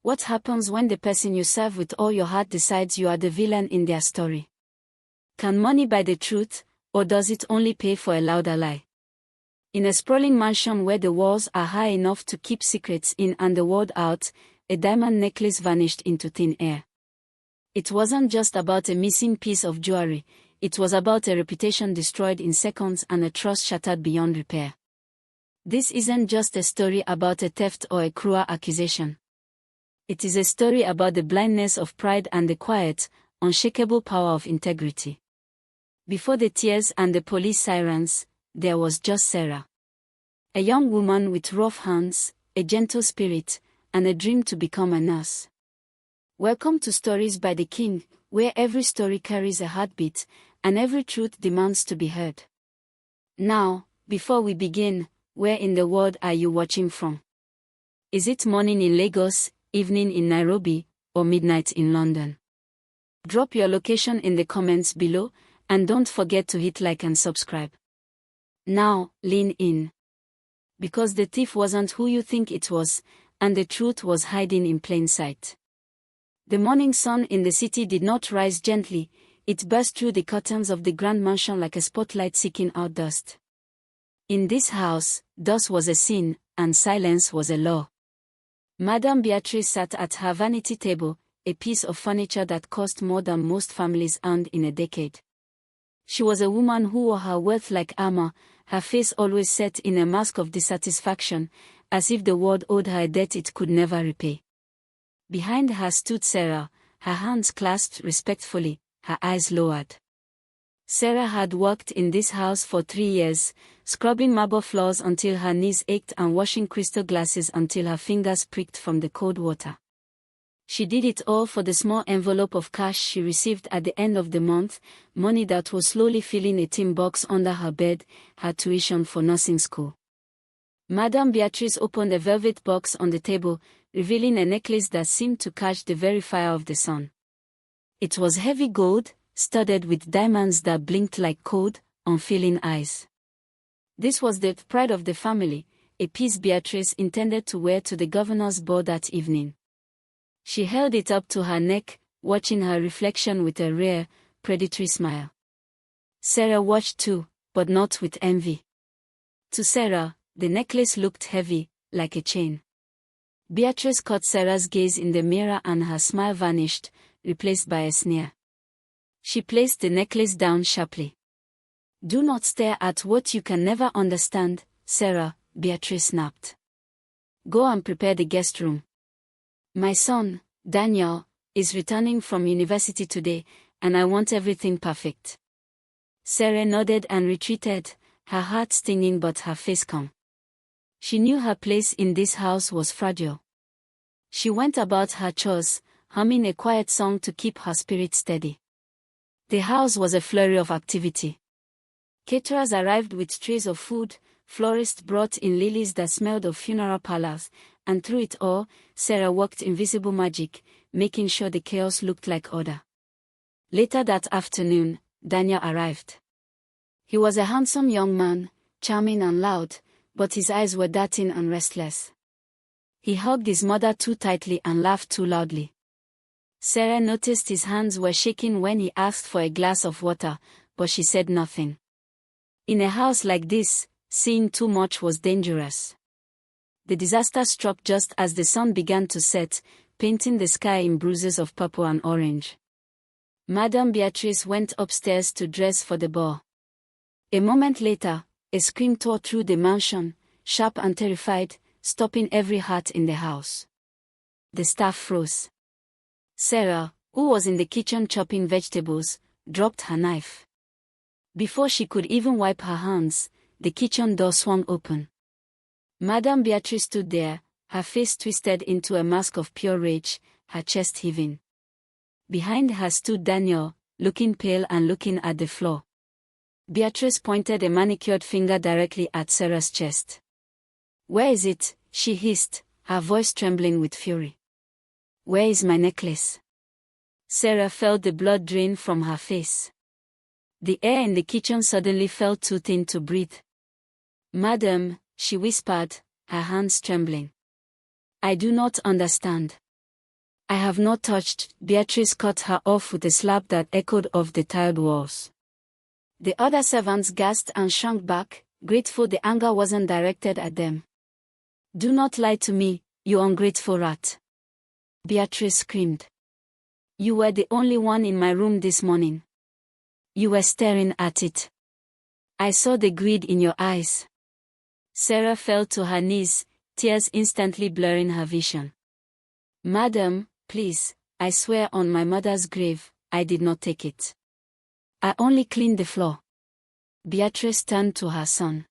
What happens when the person you serve with all your heart decides you are the villain in their story? Can money buy the truth, or does it only pay for a louder lie? In a sprawling mansion where the walls are high enough to keep secrets in and the world out, a diamond necklace vanished into thin air. It wasn't just about a missing piece of jewelry, it was about a reputation destroyed in seconds and a trust shattered beyond repair. This isn't just a story about a theft or a cruel accusation. It is a story about the blindness of pride and the quiet, unshakable power of integrity. Before the tears and the police sirens, there was just Sarah. A young woman with rough hands, a gentle spirit, and a dream to become a nurse. Welcome to Stories by the King, where every story carries a heartbeat, and every truth demands to be heard. Now, before we begin, where in the world are you watching from? Is it morning in Lagos, evening in Nairobi, or midnight in London? Drop your location in the comments below, and don't forget to hit like and subscribe. Now, lean in. Because the thief wasn't who you think it was, and the truth was hiding in plain sight. The morning sun in the city did not rise gently, it burst through the curtains of the grand mansion like a spotlight seeking out dust. In this house, dust was a sin, and silence was a law. Madame Beatrice sat at her vanity table, a piece of furniture that cost more than most families earned in a decade. She was a woman who wore her wealth like armor, her face always set in a mask of dissatisfaction, as if the world owed her a debt it could never repay. Behind her stood Sarah, her hands clasped respectfully, her eyes lowered. Sarah had worked in this house for 3 years, scrubbing marble floors until her knees ached and washing crystal glasses until her fingers pricked from the cold water. She did it all for the small envelope of cash she received at the end of the month, money that was slowly filling a tin box under her bed, her tuition for nursing school. Madame Beatrice opened a velvet box on the table, revealing a necklace that seemed to catch the very fire of the sun. It was heavy gold, studded with diamonds that blinked like cold, unfeeling eyes. This was the pride of the family, a piece Beatrice intended to wear to the governor's ball that evening. She held it up to her neck, watching her reflection with a rare, predatory smile. Sarah watched too, but not with envy. To Sarah, the necklace looked heavy, like a chain. Beatrice caught Sarah's gaze in the mirror and her smile vanished, replaced by a sneer. She placed the necklace down sharply. "Do not stare at what you can never understand, Sarah," Beatrice snapped. "Go and prepare the guest room. My son, Daniel, is returning from university today, and I want everything perfect." Sarah nodded and retreated, her heart stinging but her face calm. She knew her place in this house was fragile. She went about her chores, humming a quiet song to keep her spirit steady. The house was a flurry of activity. Caterers arrived with trays of food, florists brought in lilies that smelled of funeral parlors, and through it all, Sarah worked invisible magic, making sure the chaos looked like order. Later that afternoon, Daniel arrived. He was a handsome young man, charming and loud, but his eyes were darting and restless. He hugged his mother too tightly and laughed too loudly. Sarah noticed his hands were shaking when he asked for a glass of water, but she said nothing. In a house like this, seeing too much was dangerous. The disaster struck just as the sun began to set, painting the sky in bruises of purple and orange. Madame Beatrice went upstairs to dress for the ball. A moment later, a scream tore through the mansion, sharp and terrified, stopping every heart in the house. The staff froze. Sarah, who was in the kitchen chopping vegetables, dropped her knife. Before she could even wipe her hands, the kitchen door swung open. Madame Beatrice stood there, her face twisted into a mask of pure rage, her chest heaving. Behind her stood Daniel, looking pale and looking at the floor. Beatrice pointed a manicured finger directly at Sarah's chest. "Where is it?" she hissed, her voice trembling with fury. "Where is my necklace?" Sarah felt the blood drain from her face. The air in the kitchen suddenly felt too thin to breathe. "Madam," she whispered, her hands trembling. "I do not understand." I have not touched. Beatrice cut her off with a slap that echoed off the tiled walls. The other servants gasped and shrunk back, grateful the anger wasn't directed at them. Do not lie to me, you ungrateful rat. Beatrice screamed. You were the only one in my room this morning. You were staring at it. I saw the greed in your eyes. Sarah fell to her knees, tears instantly blurring her vision. Madam, please, I swear on my mother's grave, I did not take it. I only cleaned the floor. Beatrice turned to her son.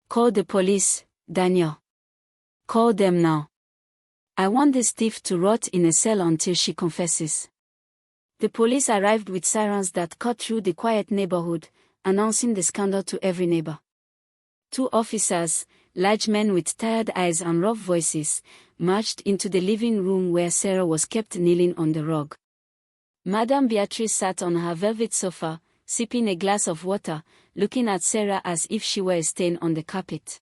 Call the police, Daniel. Call them now. I want this thief to rot in a cell until she confesses. The police arrived with sirens that cut through the quiet neighborhood, announcing the scandal to every neighbor. 2 officers, large men with tired eyes and rough voices, marched into the living room where Sarah was kept kneeling on the rug. Madame Beatrice sat on her velvet sofa, sipping a glass of water, looking at Sarah as if she were a stain on the carpet.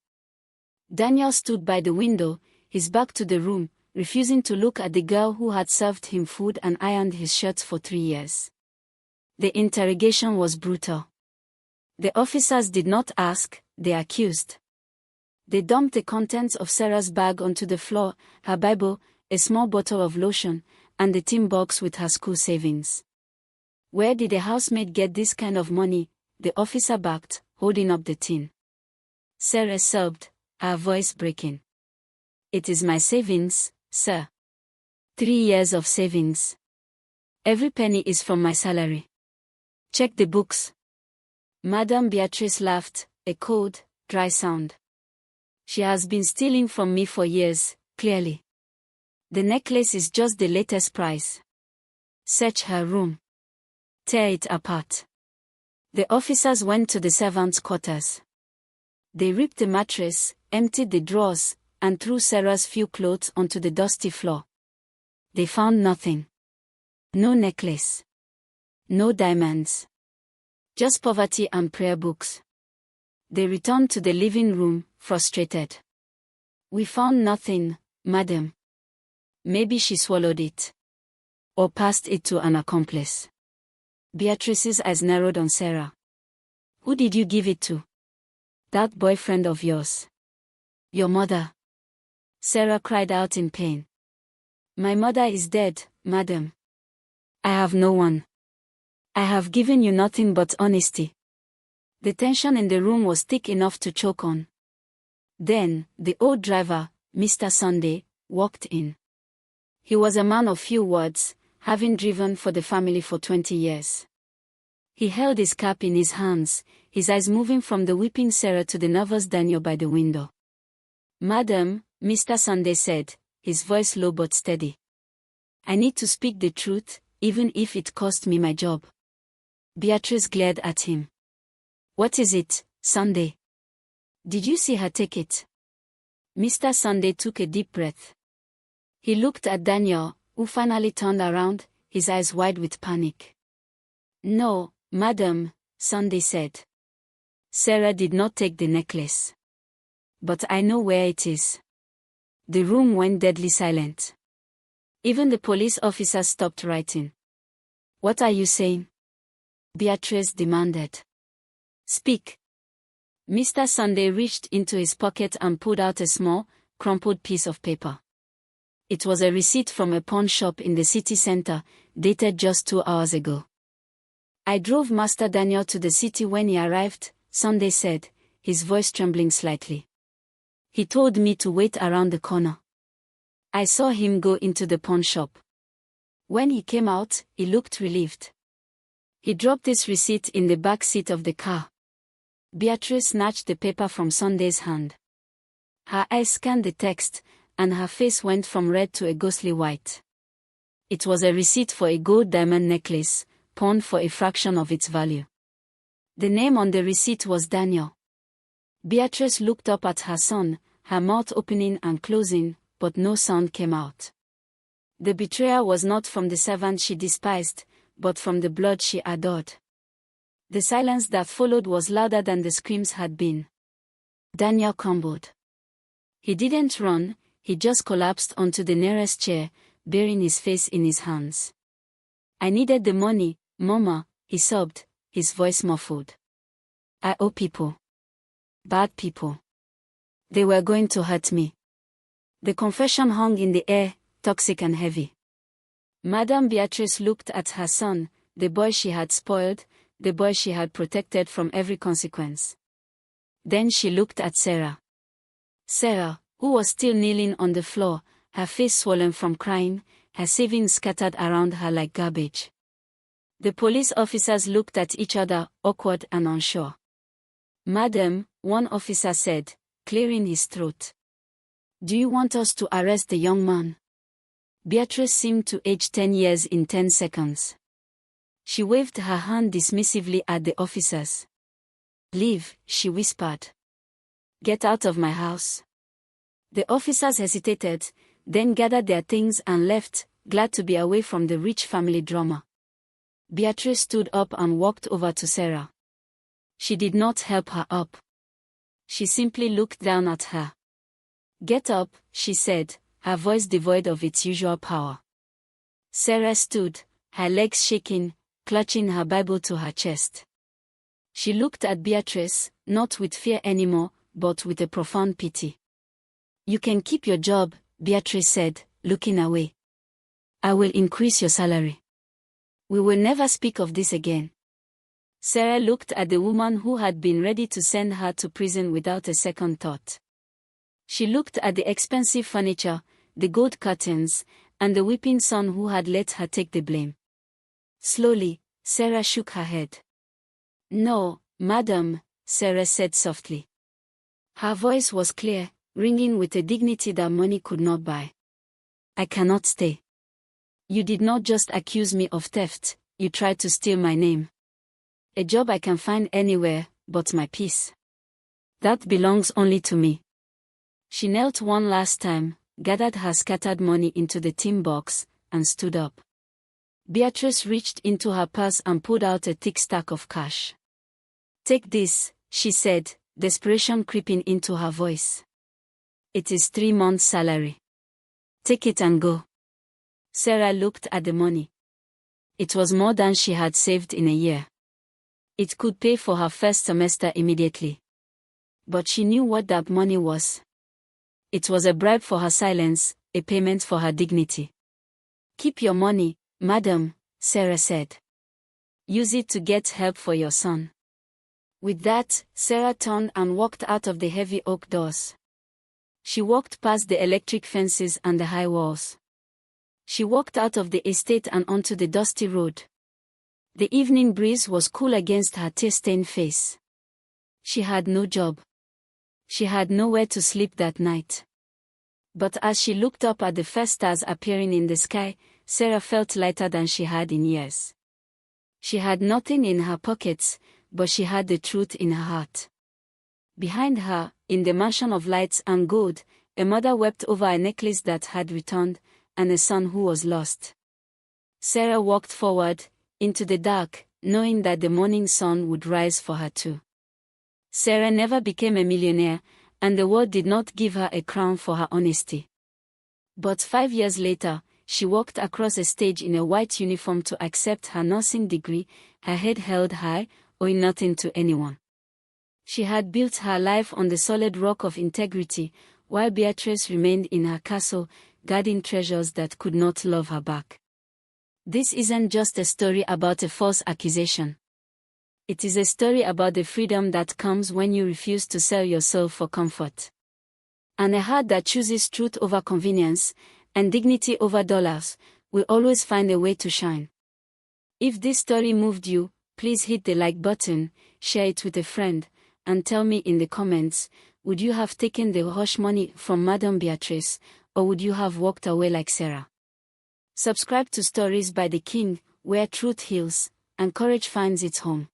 Daniel stood by the window, his back to the room, refusing to look at the girl who had served him food and ironed his shirts for 3 years. The interrogation was brutal. The officers did not ask, they accused. They dumped the contents of Sarah's bag onto the floor, her Bible, a small bottle of lotion, and the tin box with her school savings. Where did a housemaid get this kind of money? The officer barked, holding up the tin. Sarah sobbed, her voice breaking. It is my savings, sir. 3 years of savings. Every penny is from my salary. Check the books. Madame Beatrice laughed, a cold, dry sound. She has been stealing from me for years, clearly. The necklace is just the latest price. Search her room. Tear it apart. The officers went to the servants' quarters. They ripped the mattress, emptied the drawers, and threw Sarah's few clothes onto the dusty floor. They found nothing. No necklace. No diamonds. Just poverty and prayer books. They returned to the living room, frustrated. We found nothing, madam. Maybe she swallowed it. Or passed it to an accomplice. Beatrice's eyes narrowed on Sarah. Who did you give it to? That boyfriend of yours. Your mother. Sarah cried out in pain. My mother is dead, madam. I have no one. I have given you nothing but honesty. The tension in the room was thick enough to choke on. Then, the old driver, Mr. Sunday, walked in. He was a man of few words, having driven for the family for 20 years. He held his cap in his hands, his eyes moving from the weeping Sarah to the nervous Daniel by the window. Madam, Mr. Sunday said, his voice low but steady. I need to speak the truth, even if it cost me my job. Beatrice glared at him. What is it, Sunday? Did you see her take it? Mr. Sunday took a deep breath. He looked at Daniel, who finally turned around, his eyes wide with panic. No, madam, Sunday said. Sarah did not take the necklace. But I know where it is. The room went deadly silent. Even the police officers stopped writing. What are you saying? Beatrice demanded. Speak. Mr. Sunday reached into his pocket and pulled out a small, crumpled piece of paper. It was a receipt from a pawn shop in the city center, dated just 2 hours ago. I drove Master Daniel to the city when he arrived, Sunday said, his voice trembling slightly. He told me to wait around the corner. I saw him go into the pawn shop. When he came out, he looked relieved. He dropped his receipt in the back seat of the car. Beatrice snatched the paper from Sunday's hand. Her eyes scanned the text, and her face went from red to a ghostly white. It was a receipt for a gold diamond necklace, pawned for a fraction of its value. The name on the receipt was Daniel. Beatrice looked up at her son, her mouth opening and closing, but no sound came out. The betrayal was not from the servant she despised, but from the blood she adored. The silence that followed was louder than the screams had been. Daniel crumbled. He didn't run, he just collapsed onto the nearest chair, burying his face in his hands. "I needed the money, Mama," he sobbed, his voice muffled. "I owe people. Bad people. They were going to hurt me." The confession hung in the air, toxic and heavy. Madame Beatrice looked at her son, the boy she had spoiled, the boy she had protected from every consequence. Then she looked at Sarah. Sarah, who was still kneeling on the floor, her face swollen from crying, her savings scattered around her like garbage. The police officers looked at each other, awkward and unsure. "Madam," one officer said, clearing his throat. "Do you want us to arrest the young man?" Beatrice seemed to age 10 years in 10 seconds. She waved her hand dismissively at the officers. "Leave," she whispered. "Get out of my house." The officers hesitated, then gathered their things and left, glad to be away from the rich family drama. Beatrice stood up and walked over to Sarah. She did not help her up. She simply looked down at her. "Get up," she said, her voice devoid of its usual power. Sarah stood, her legs shaking, clutching her Bible to her chest. She looked at Beatrice, not with fear anymore, but with a profound pity. "You can keep your job," Beatrice said, looking away. "I will increase your salary. We will never speak of this again." Sarah looked at the woman who had been ready to send her to prison without a second thought. She looked at the expensive furniture, the gold curtains, and the weeping son who had let her take the blame. Slowly, Sarah shook her head. "No, madam," Sarah said softly. Her voice was clear, ringing with a dignity that money could not buy. "I cannot stay. You did not just accuse me of theft, you tried to steal my name. A job I can find anywhere, but my peace. That belongs only to me." She knelt one last time, gathered her scattered money into the tin box, and stood up. Beatrice reached into her purse and pulled out a thick stack of cash. "Take this," she said, desperation creeping into her voice. "It is 3 months' salary. Take it and go." Sarah looked at the money. It was more than she had saved in a year. It could pay for her first semester immediately. But she knew what that money was. It was a bribe for her silence, a payment for her dignity. "Keep your money, madam," Sarah said. "Use it to get help for your son." With that, Sarah turned and walked out of the heavy oak doors. She walked past the electric fences and the high walls. She walked out of the estate and onto the dusty road. The evening breeze was cool against her tear-stained face. She had no job. She had nowhere to sleep that night. But as she looked up at the first stars appearing in the sky, Sarah felt lighter than she had in years. She had nothing in her pockets, but she had the truth in her heart. Behind her, in the mansion of lights and gold, a mother wept over a necklace that had returned, and a son who was lost. Sarah walked forward, into the dark, knowing that the morning sun would rise for her too. Sarah never became a millionaire, and the world did not give her a crown for her honesty. But 5 years later, she walked across a stage in a white uniform to accept her nursing degree, her head held high, owing nothing to anyone. She had built her life on the solid rock of integrity, while Beatrice remained in her castle, guarding treasures that could not love her back. This isn't just a story about a false accusation. It is a story about the freedom that comes when you refuse to sell your soul for comfort. And a heart that chooses truth over convenience, and dignity over dollars, will always find a way to shine. If this story moved you, please hit the like button, share it with a friend, and tell me in the comments, would you have taken the hush money from Madame Beatrice, or would you have walked away like Sarah? Subscribe to Stories by the King, where truth heals, and courage finds its home.